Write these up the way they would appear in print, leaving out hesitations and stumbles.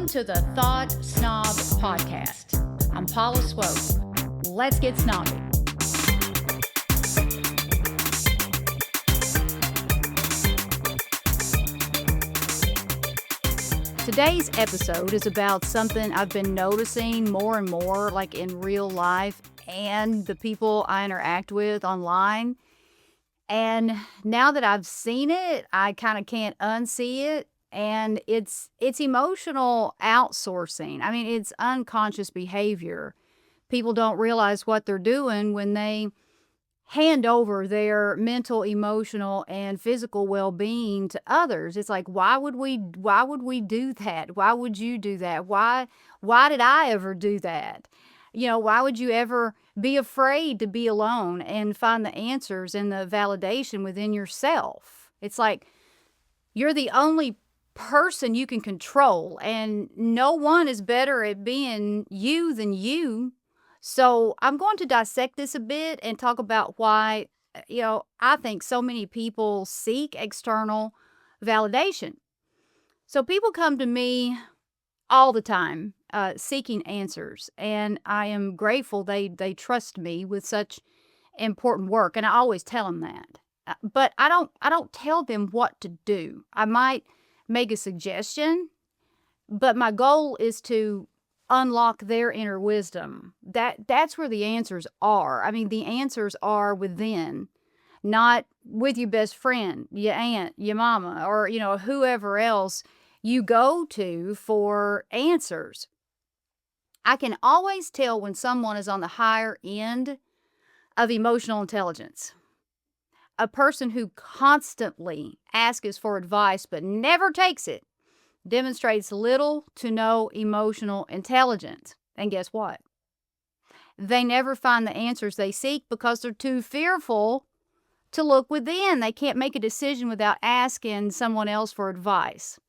to the Thought Snob Podcast. I'm Paula Swope. Let's get snobby. Today's episode is about something I've been noticing more and more, like in real life and the people I interact with online. And now that I've seen it, I kind of can't unsee it. And it's emotional outsourcing. I mean, it's unconscious behavior. People don't realize what they're doing when they hand over their mental, emotional, and physical well-being to others. It's like, why would we do that? Why would you do that? Why did I ever do that? Why would you ever be afraid to be alone and find the answers and the validation within yourself? It's like you're the only person you can control, and no one is better at being you than you. So I'm going to dissect this a bit and talk about why, I think so many people seek external validation. So people come to me all the time seeking answers, and I am grateful they trust me with such important work, and I always tell them that. But I don't tell them what to do. I might make a suggestion, but my goal is to unlock their inner wisdom. That's where the answers are. I mean, the answers are within, not with your best friend, your aunt, your mama, or whoever else you go to for answers. I can always tell when someone is on the higher end of emotional intelligence. A person who constantly asks for advice but never takes it demonstrates little to no emotional intelligence. And guess what? They never find the answers they seek because they're too fearful to look within. They can't make a decision without asking someone else for advice.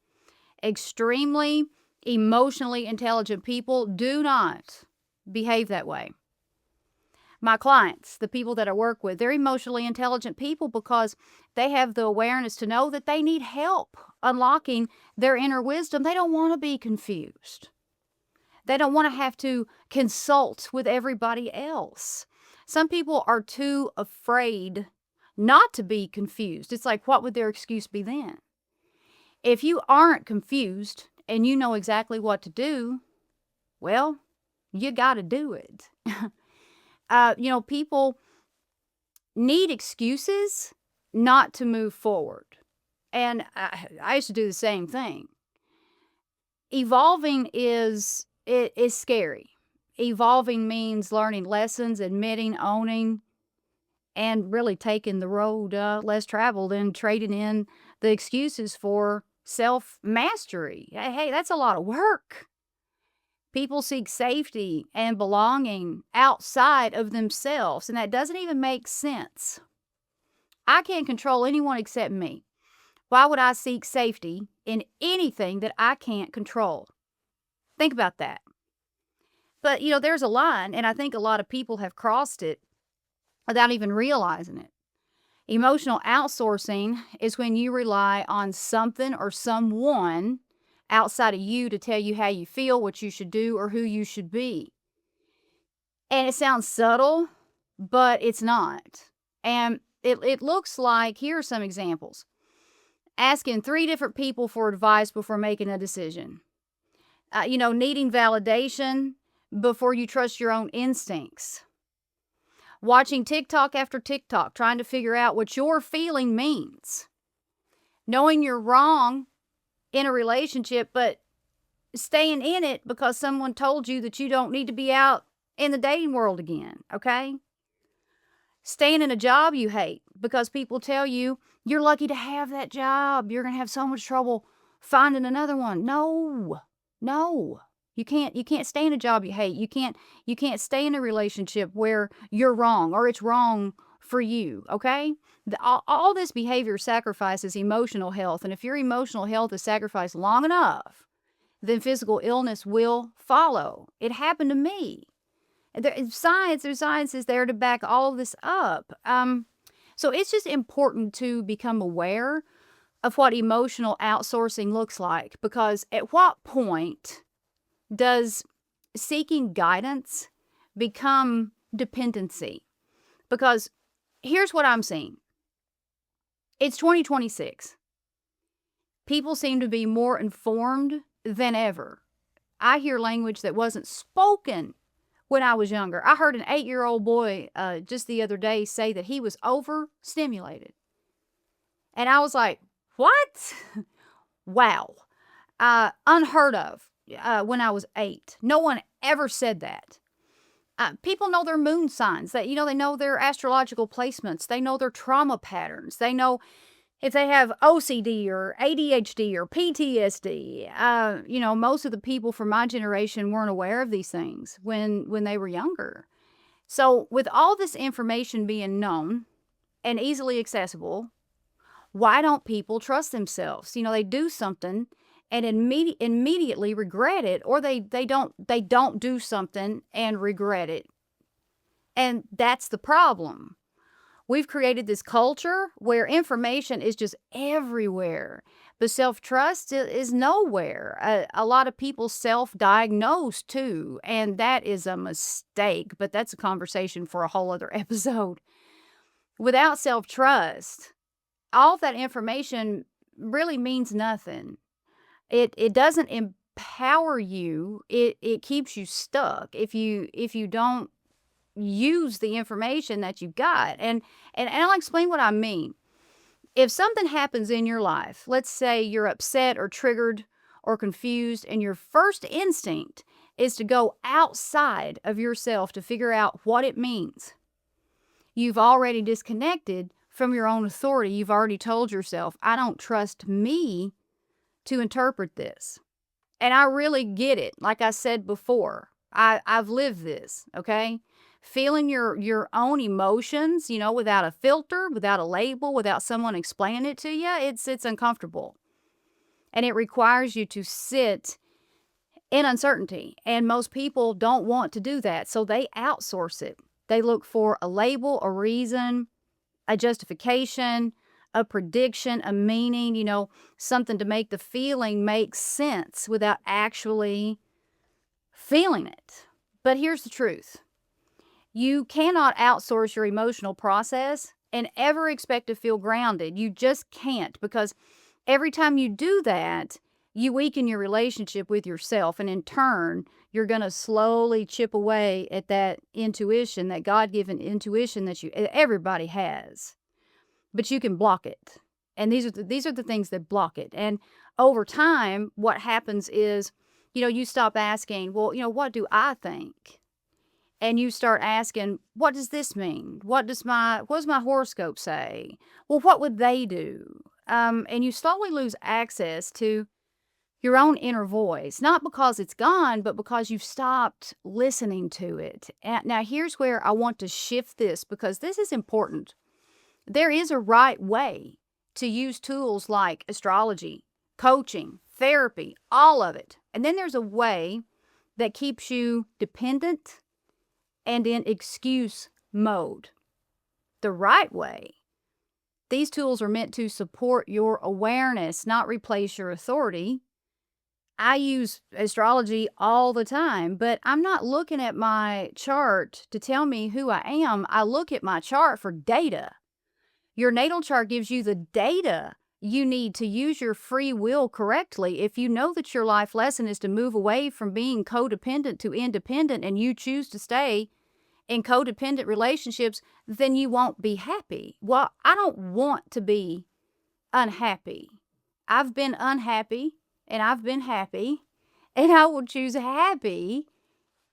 Extremely emotionally intelligent people do not behave that way. My clients, the people that I work with, they're emotionally intelligent people because they have the awareness to know that they need help unlocking their inner wisdom. They don't want to be confused. They don't want to have to consult with everybody else. Some people are too afraid not to be confused. It's like, what would their excuse be then? If you aren't confused and you know exactly what to do, well, you got to do it. People need excuses not to move forward. And I used to do the same thing. Evolving is scary. Evolving means learning lessons, admitting, owning, and really taking the road less traveled and trading in the excuses for self-mastery. Hey, that's a lot of work. People seek safety and belonging outside of themselves, and that doesn't even make sense. I can't control anyone except me. Why would I seek safety in anything that I can't control? Think about that. But, there's a line, and I think a lot of people have crossed it without even realizing it. Emotional outsourcing is when you rely on something or someone outside of you to tell you how you feel, what you should do, or who you should be. And it sounds subtle, but it's not. And it looks like, here are some examples. Asking 3 different people for advice before making a decision. Needing validation before you trust your own instincts. Watching TikTok after TikTok, trying to figure out what your feeling means. Knowing you're wrong in a relationship, but staying in it because someone told you that you don't need to be out in the dating world again, okay? Staying in a job you hate because people tell you you're lucky to have that job. You're going to have so much trouble finding another one. No. You can't stay in a job you hate. You can't stay in a relationship where you're wrong or it's wrong for you, okay? All this behavior sacrifices emotional health, and if your emotional health is sacrificed long enough, then physical illness will follow. It happened to me. There's science is there to back all this up. So it's just important to become aware of what emotional outsourcing looks like, because at what point does seeking guidance become dependency? Because here's what I'm seeing. It's 2026. People seem to be more informed than ever. I hear language that wasn't spoken when I was younger. I heard an 8-year-old boy just the other day say that he was overstimulated. And I was like, what? Wow. Unheard of when I was 8. No one ever said that. People know their moon signs. They know their astrological placements. They know their trauma patterns. They know if they have OCD or ADHD or PTSD. Most of the people from my generation weren't aware of these things when they were younger. So with all this information being known and easily accessible, why don't people trust themselves? They do something and immediately regret it, or they don't do something and regret it. And that's the problem. We've created this culture where information is just everywhere, but self-trust is nowhere. A lot of people self-diagnose too, and that is a mistake, but that's a conversation for a whole other episode. Without self-trust, all that information really means nothing. It doesn't empower you. It keeps you stuck if you don't use the information that you got. And I'll explain what I mean. If something happens in your life, let's say you're upset or triggered or confused, and your first instinct is to go outside of yourself to figure out what it means, you've already disconnected from your own authority. You've already told yourself, I don't trust me to interpret this. And I really get it. Like I said before, I've lived this, okay? Feeling your own emotions, without a filter, without a label, without someone explaining it to you, it's uncomfortable. And it requires you to sit in uncertainty. And most people don't want to do that, so they outsource it. They look for a label, a reason, a justification, a prediction, a meaning, something to make the feeling make sense without actually feeling it. But here's the truth. You cannot outsource your emotional process and ever expect to feel grounded. You just can't, because every time you do that, you weaken your relationship with yourself. And in turn, you're going to slowly chip away at that intuition, that God-given intuition that everybody has. But you can block it. And these are the things that block it. And over time, what happens is, you stop asking, well, what do I think? And you start asking, what does this mean? What does my horoscope say? Well, what would they do? And you slowly lose access to your own inner voice, not because it's gone, but because you've stopped listening to it. And now here's where I want to shift this, because this is important. There is a right way to use tools like astrology, coaching, therapy, all of it. And then there's a way that keeps you dependent and in excuse mode. The right way. These tools are meant to support your awareness, not replace your authority. I use astrology all the time, but I'm not looking at my chart to tell me who I am. I look at my chart for data. Your natal chart gives you the data you need to use your free will correctly. If you know that your life lesson is to move away from being codependent to independent, and you choose to stay in codependent relationships, then you won't be happy. Well, I don't want to be unhappy. I've been unhappy and I've been happy, and I will choose happy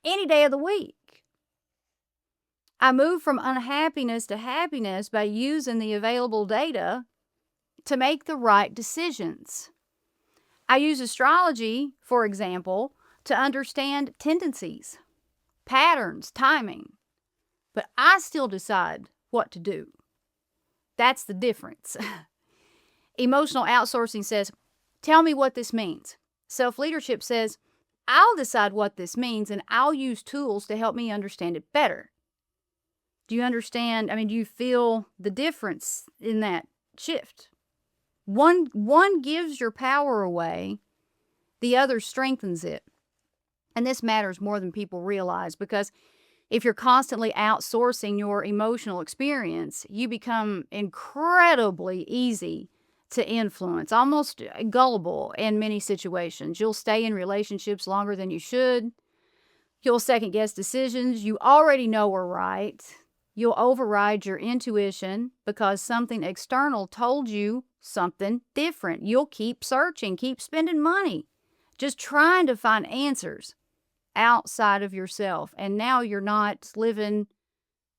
any day of the week. I move from unhappiness to happiness by using the available data to make the right decisions. I use astrology, for example, to understand tendencies, patterns, timing, but I still decide what to do. That's the difference. Emotional outsourcing says, tell me what this means. Self-leadership says, I'll decide what this means and I'll use tools to help me understand it better. Do you understand? Do you feel the difference in that shift? One gives your power away, the other strengthens it. And this matters more than people realize, because if you're constantly outsourcing your emotional experience, you become incredibly easy to influence, almost gullible in many situations. You'll stay in relationships longer than you should. You'll second guess decisions you already know are right. You'll override your intuition because something external told you something different. You'll keep searching, keep spending money, just trying to find answers outside of yourself. And now you're not living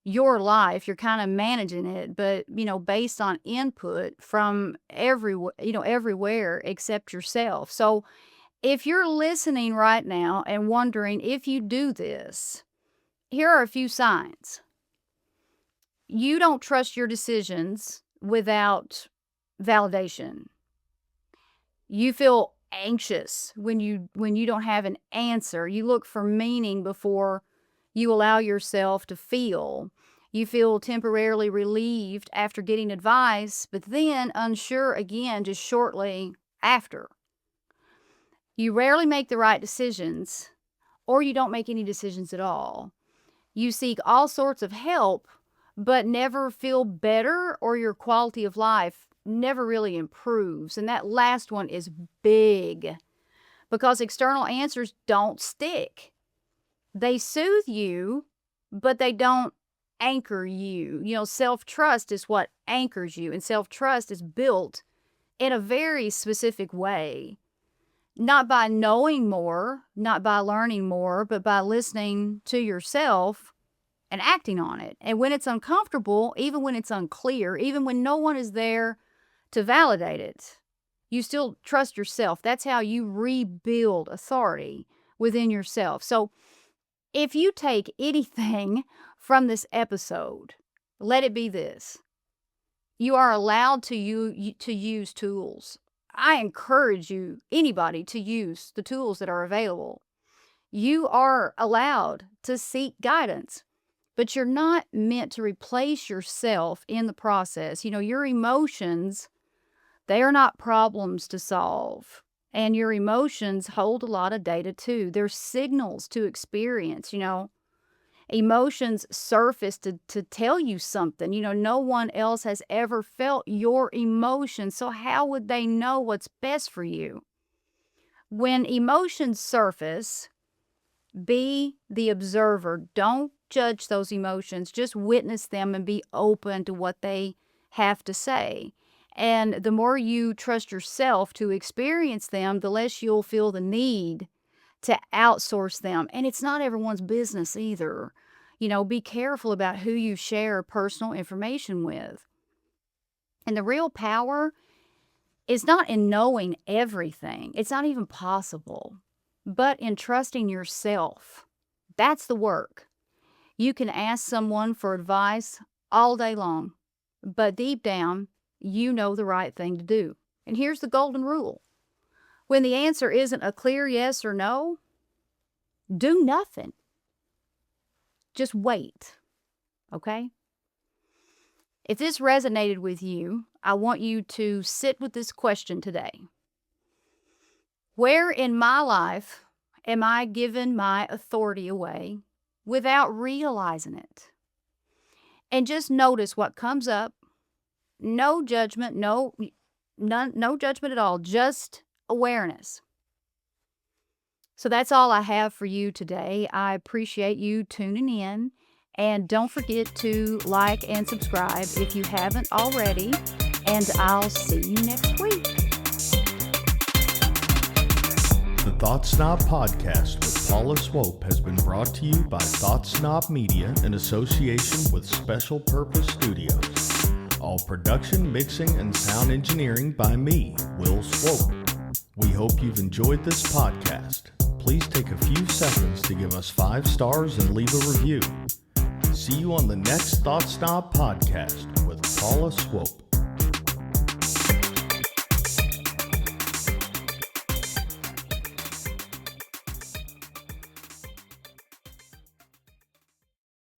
your life, you're kind of managing it, but based on input from everywhere except yourself. So if you're listening right now and wondering if you do this, here are a few signs. You don't trust your decisions without validation. You feel anxious when you don't have an answer. You look for meaning before you allow yourself to feel. You feel temporarily relieved after getting advice, but then unsure again just shortly after. You rarely make the right decisions, or you don't make any decisions at all. You seek all sorts of help, but never feel better, or your quality of life never really improves. And that last one is big, because external answers don't stick. They soothe you, but they don't anchor you. Self-trust is what anchors you, and self-trust is built in a very specific way. Not by knowing more, not by learning more, but by listening to yourself and acting on it. And when it's uncomfortable, even when it's unclear, even when no one is there to validate it, you still trust yourself. That's how you rebuild authority within yourself. So if you take anything from this episode, let it be this. You are allowed to use tools. I encourage anybody to use the tools that are available. You are allowed to seek guidance, but you're not meant to replace yourself in the process. Your emotions, they are not problems to solve. And your emotions hold a lot of data too. They're signals to experience. Emotions surface to tell you something. No one else has ever felt your emotions, so how would they know what's best for you? When emotions surface, be the observer. Don't judge those emotions. Just witness them and be open to what they have to say. And the more you trust yourself to experience them, the less you'll feel the need to outsource them. And it's not everyone's business either. Be careful about who you share personal information with. And the real power is not in knowing everything. It's not even possible, but in trusting yourself. That's the work. You can ask someone for advice all day long, but deep down, you know the right thing to do. And here's the golden rule. When the answer isn't a clear yes or no, do nothing. Just wait, okay? If this resonated with you, I want you to sit with this question today. Where in my life am I giving my authority away without realizing it? And just notice what comes up. No judgment, no judgment at all, just awareness. So that's all I have for you today. I appreciate you tuning in. And don't forget to like and subscribe if you haven't already. And I'll see you next week. The Thought Snob Podcast with Paula Swope has been brought to you by Thought Snob Media in association with Special Purpose Studios. All production, mixing, and sound engineering by me, Will Swope. We hope you've enjoyed this podcast. Please take a few seconds to give us 5 stars and leave a review. See you on the next Thought Snob Podcast with Paula Swope.